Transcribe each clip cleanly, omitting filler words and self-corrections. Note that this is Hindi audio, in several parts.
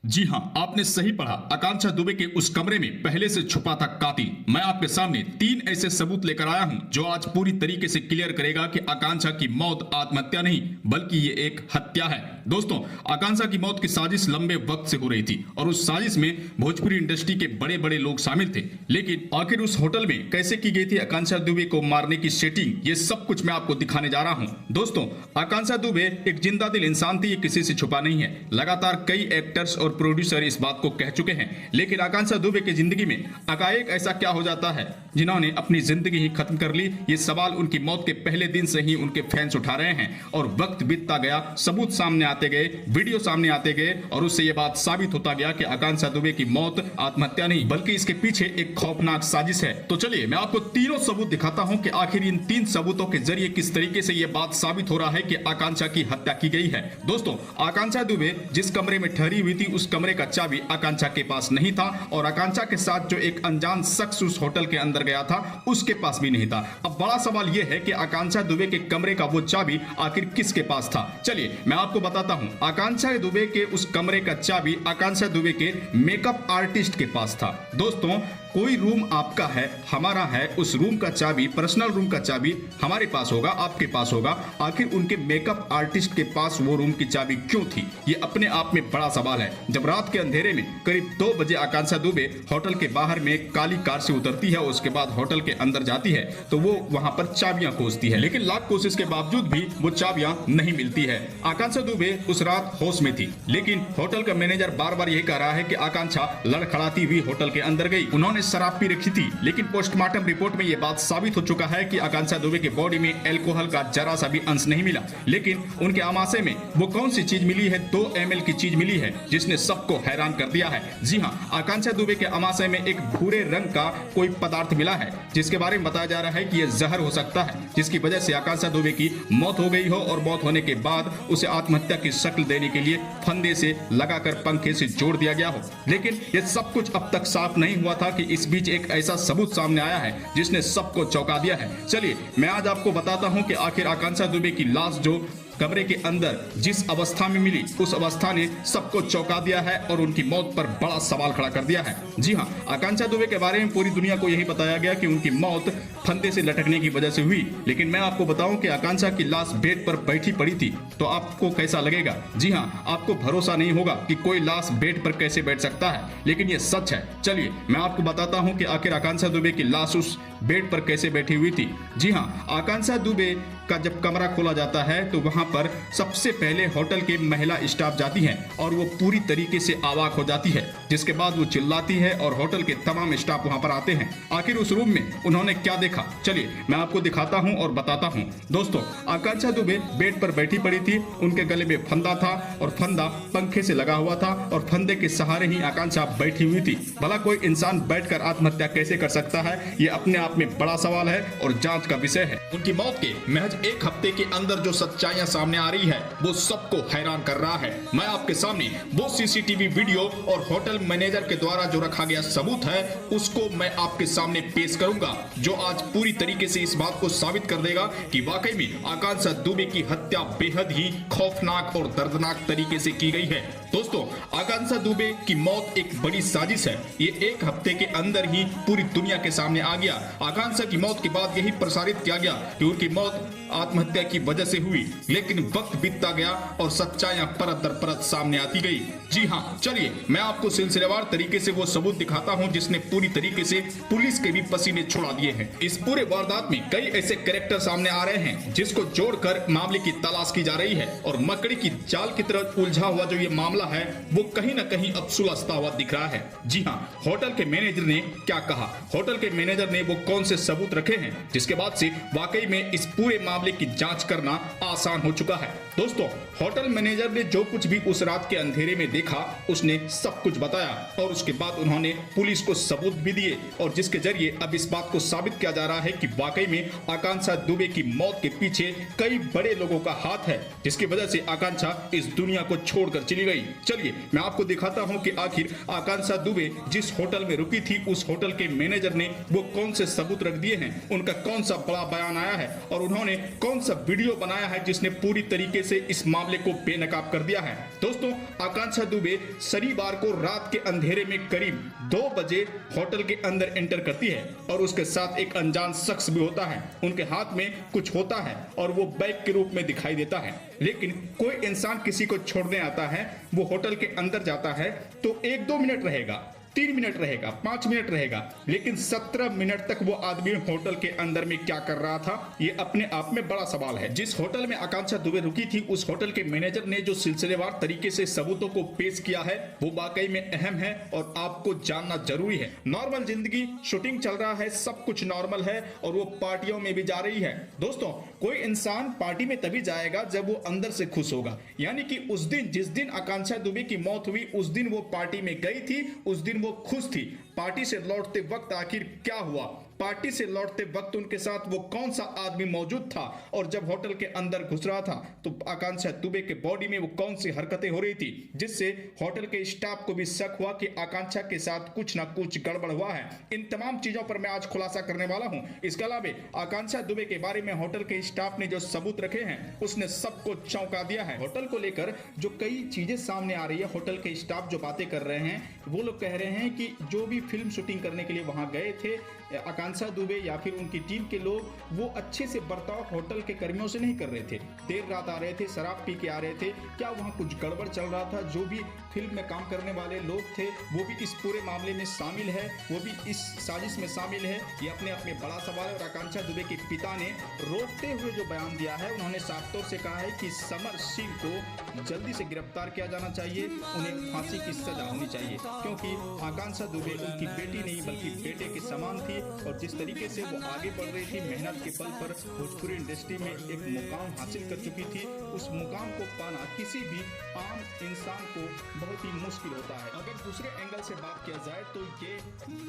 जी हां, आपने सही पढ़ा। आकांक्षा दुबे के उस कमरे में पहले से छुपा था कातिल। मैं आपके सामने 3 ऐसे सबूत लेकर आया हूं जो आज पूरी तरीके से क्लियर करेगा कि आकांक्षा की मौत आत्महत्या नहीं बल्कि ये एक हत्या है। दोस्तों, आकांक्षा की मौत की साजिश लंबे वक्त से हो रही थी और उस साजिश में भोजपुरी इंडस्ट्री के बड़े बड़े लोग शामिल थे। लेकिन आखिर उस होटल में कैसे की गई थी आकांक्षा दुबे को मारने की सेटिंग, ये सब कुछ मैं आपको दिखाने जा रहा हूं। दोस्तों, आकांक्षा दुबे एक जिंदा दिल इंसान थी, ये किसी से छुपा नहीं है। लगातार कई एक्टर्स और प्रोड्यूसर इस बात को कह चुके हैं, लेकिन आकांक्षा दुबे की जिंदगी में एकाएक ऐसा क्या हो जाता है जिन्होंने अपनी जिंदगी ही खत्म कर ली। ये सवाल उनकी मौत के पहले दिन से ही उनके फैंस उठा रहे हैं और वक्त बीतता गया, सबूत सामने आते गए, वीडियो सामने आते गए और उससे ये बात साबित होता गया कि आकांक्षा दुबे की मौत आत्महत्या नहीं बल्कि इसके पीछे एक खौफनाक साजिश है। तो चलिए मैं आपको तीनों सबूत दिखाता हूं कि आखिर इन 3 सबूतों के जरिए किस तरीके से यह बात साबित हो रहा है कि आकांक्षा की हत्या की गई है। दोस्तों, आकांक्षा दुबे जिस कमरे में ठहरी हुई थी उस कमरे का चाबी आकांक्षा के पास नहीं था और आकांक्षा के साथ जो एक अनजान शख्स उस होटल के अंदर गया था उसके पास भी नहीं था। अब बड़ा सवाल यह है कि आकांक्षा दुबे के कमरे का वो चाबी आखिर किसके पास था। चलिए मैं आपको बताता हूं। आकांक्षा दुबे के उस कमरे का चाबी आकांक्षा दुबे के मेकअप आर्टिस्ट के पास था। दोस्तों, कोई रूम आपका है, हमारा है, उस रूम का चाबी, पर्सनल रूम का चाबी हमारे पास होगा, आपके पास होगा। आखिर उनके मेकअप आर्टिस्ट के पास वो रूम की चाबी क्यों थी, ये अपने आप में बड़ा सवाल है। जब रात के अंधेरे में करीब 2 बजे आकांक्षा दुबे होटल के बाहर में काली कार से उतरती है, उसके बाद होटल के अंदर जाती है तो वो वहां पर चाबियां खोजती है, लेकिन लाख कोशिश के बावजूद भी वो चाबियां नहीं मिलती है। आकांक्षा दुबे उस रात होश में थी, लेकिन होटल का मैनेजर बार बार यही कह रहा है कि आकांक्षा लड़खड़ाती हुई होटल के अंदर गई, उन्होंने शराब पी रखी थी। लेकिन पोस्टमार्टम रिपोर्ट में यह बात साबित हो चुका है कि आकांक्षा दुबे के बॉडी में अल्कोहल का जरा सा भी अंश नहीं मिला। लेकिन उनके आमाशय में वो कौन सी चीज मिली है, 2 ml की चीज मिली है जिसने सबको हैरान कर दिया है। जी हां, आकांक्षा दुबे के आमाशय में एक भूरे रंग का कोई पदार्थ मिला है जिसके बारे में बताया जा रहा है कि यह जहर हो सकता है, जिसकी वजह से आकांक्षा दुबे की मौत हो गई हो और मौत होने के बाद उसे आत्महत्या की शक्ल देने के लिए फंदे से लगाकर पंखे से जोड़ दिया गया हो। लेकिन यह सब कुछ अब तक साफ नहीं हुआ था कि इस बीच एक ऐसा सबूत सामने आया है जिसने सबको चौंका दिया है। चलिए मैं आज आपको बताता हूं कि आखिर आकांक्षा दुबे की लाश जो कमरे के अंदर जिस अवस्था में मिली उस अवस्था ने सबको चौंका दिया है और उनकी मौत पर बड़ा सवाल खड़ा कर दिया है। जी हां, आकांक्षा दुबे के बारे में पूरी दुनिया को यही बताया गया कि उनकी मौत फंदे से लटकने की वजह से हुई, लेकिन मैं आपको बताऊं कि आकांक्षा की लाश बेड पर बैठी पड़ी थी तो आपको कैसा लगेगा। जी हां, आपको भरोसा नहीं होगा कि कोई लाश बेड पर कैसे बैठ सकता है, लेकिन यह सच है। चलिए मैं आपको बताता हूं कि आखिर आकांक्षा दुबे की लाश उस बेड पर कैसे बैठी हुई थी। जी हां, आकांक्षा दुबे का जब कमरा खोला जाता है तो वहां पर सबसे पहले होटल के महिला स्टाफ जाती हैं और वो पूरी तरीके से अवाक हो जाती है, जिसके बाद वो चिल्लाती है और होटल के तमाम स्टाफ वहां पर आते हैं। आखिर उस रूम में उन्होंने क्या देखा, चलिए मैं आपको दिखाता हूं और बताता हूं। दोस्तों, आकांक्षा दुबे बेड पर बैठी पड़ी थी, उनके गले में फंदा था और फंदा पंखे से लगा हुआ था और फंदे के सहारे ही आकांक्षा बैठी हुई थी। भला कोई इंसान बैठकर आत्महत्या कैसे कर सकता है, ये अपने आप में बड़ा सवाल है और जांच का विषय है। उनकी मौत के महज 1 हफ्ते के अंदर जो सच्चाइयां सामने आ रही है वो सबको हैरान कर रहा है। मैं आपके सामने वो सीसीटीवी वीडियो और होटल मैनेजर के द्वारा जो रखा गया सबूत है उसको मैं आपके सामने पेश करूंगा, जो आज पूरी तरीके से इस बात को साबित कर देगा कि वाकई में आकांक्षा दुबे की हत्या बेहद ही खौफनाक और दर्दनाक तरीके से की गई है। दोस्तों, आकांक्षा दुबे की मौत एक बड़ी साजिश है। ये 1 हफ्ते के अंदर ही पूरी दुनिया के सामने आ गया। आकांक्षा की मौत के बाद यही प्रसारित किया गया कि उनकी मौत आत्महत्या की वजह से हुई, लेकिन वक्त बीतता गया और सच्चाइयां परत दर परत सामने आती गई। जी हां, चलिए मैं आपको सिलसिलेवार तरीके से वो सबूत दिखाता हूं जिसने पूरी तरीके से पुलिस के भी पसीने छुड़ा दिए हैं। इस पूरे वारदात में कई ऐसे कैरेक्टर सामने आ रहे हैं जिसको जोड़कर मामले की तलाश की जा रही है और मकड़ी की जाल की तरह उलझा हुआ जो ये मामला है वो कहीं न कहीं अब सुलझता हुआ दिख रहा है। जी हां, होटल के मैनेजर ने क्या कहा, होटल के मैनेजर ने वो कौन से सबूत रखे हैं जिसके बाद से वाकई में इस पूरे मामले की जांच करना आसान हो चुका है। दोस्तों, होटल मैनेजर ने जो कुछ भी उस रात के अंधेरे में देखा उसने सब कुछ बताया और उसके बाद उन्होंने पुलिस को सबूत भी दिए और जिसके जरिए अब इस बात को साबित किया जा रहा है कि वाकई में आकांक्षा दुबे की मौत के पीछे कई बड़े लोगों का हाथ है, जिसकी वजह से आकांक्षा इस दुनिया को छोड़कर चली गई। चलिए मैं आपको दिखाता हूं कि आखिर आकांक्षा दुबे जिस होटल में रुकी थी उस होटल के मैनेजर ने वो कौन से सबूत रख दिए हैं, उनका कौन सा बड़ा बयान आया है और उन्होंने कौन सा वीडियो बनाया है जिसने पूरी तरीके से इस मामले को बेनकाब कर दिया है। दोस्तों, आकांक्षा दुबे शनिवार को रात के अंधेरे में करीब 2 बजे होटल के अंदर एंटर करती है और उसके साथ एक अनजान शख्स भी होता है। उनके हाथ में कुछ होता है और वो बैग के रूप में दिखाई देता है। लेकिन कोई इंसान किसी को छोड़ने आता है, वो होटल के अंदर जाता है तो 1-2 मिनट रहेगा, 3 मिनट रहेगा, 5 मिनट रहेगा, लेकिन 17 मिनट तक वो आदमी होटल के अंदर में क्या कर रहा था, ये अपने आप में बड़ा सवाल है। जिस होटल में आकांक्षा दुबे रुकी थी उस होटल के मैनेजर ने जो सिलसिलेवार तरीके से सबूतों को पेश किया है वो वाकई में अहम है और आपको जानना जरूरी है। नॉर्मल जिंदगी, शूटिंग चल रहा है, सब कुछ नॉर्मल है और वो पार्टियों में भी जा रही है। दोस्तों, कोई इंसान पार्टी में तभी जाएगा जब वो अंदर से खुश होगा, यानी कि उस दिन जिस दिन आकांक्षा दुबे की मौत हुई उस दिन वो पार्टी में गई थी, उस दिन वो खुश थी। पार्टी से लौटते वक्त आखिर क्या हुआ, पार्टी से लौटते वक्त उनके साथ वो कौन सा आदमी मौजूद था और जब होटल के अंदर घुस रहा था तो आकांक्षा दुबे के बॉडी में वो कौन सी हरकतें हो रही थी जिससे होटल के स्टाफ को भी शक हुआ कि आकांक्षा के साथ कुछ ना कुछ गड़बड़ हुआ है। इन तमाम चीजों पर मैं आज खुलासा करने वाला हूं। इसके अलावा आकांक्षा दुबे के बारे में होटल के स्टाफ ने जो सबूत रखे हैं उसने सबको चौंका दिया है। होटल को लेकर जो कई चीजें सामने आ रही है, होटल के स्टाफ जो बातें कर रहे हैं, वो लोग कह रहे हैं कि जो भी फिल्म शूटिंग करने के लिए वहां गए थे आकांक्षा दुबे या फिर उनकी टीम के लोग, वो अच्छे से बर्ताव होटल के कर्मियों से नहीं कर रहे थे। देर रात आ रहे थे, शराब पी के आ रहे थे। क्या वहां कुछ गड़बड़ चल रहा था? जो भी फिल्म में काम करने वाले लोग थे वो भी इस पूरे मामले में शामिल है, वो भी इस साजिश में शामिल है। ये अपने आप में बड़ा सवाल है और आकांक्षा दुबे के पिता ने रोकते हुए जो बयान दिया है, उन्होंने साफ तौर से कहा है कि समर सिंह को जल्दी से गिरफ्तार किया जाना चाहिए, उन्हें फांसी की सजा होनी चाहिए, क्योंकि आकांक्षा दुबे उनकी बेटी नहीं बल्कि बेटे के समान थी और जिस तरीके से वो आगे बढ़ रही थी, मेहनत के बल पर भोजपुरी इंडस्ट्री में एक मुकाम हासिल कर चुकी थी। उस मुकाम को पाना किसी भी आम इंसान को बहुत ही मुश्किल होता है। अगर दूसरे एंगल से बात किया जाए तो ये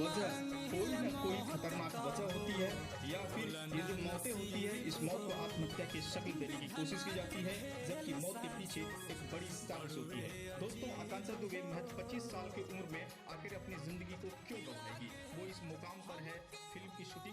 वजह कोई न कोई खतरनाक वजह होती है या फिर ये जो मौतें होती है, इस मौत को आत्महत्या की शक्ल देने की कोशिश की जाती है, जबकि मौत के पीछे एक बड़ी साजिश होती है। दोस्तों, आकांक्षा दुबे महज 25 साल की उम्र में आखिर अपनी जिंदगी को क्यों गंवाएगी? वो इस मुकाम पर है, फिल्म की शूटिंग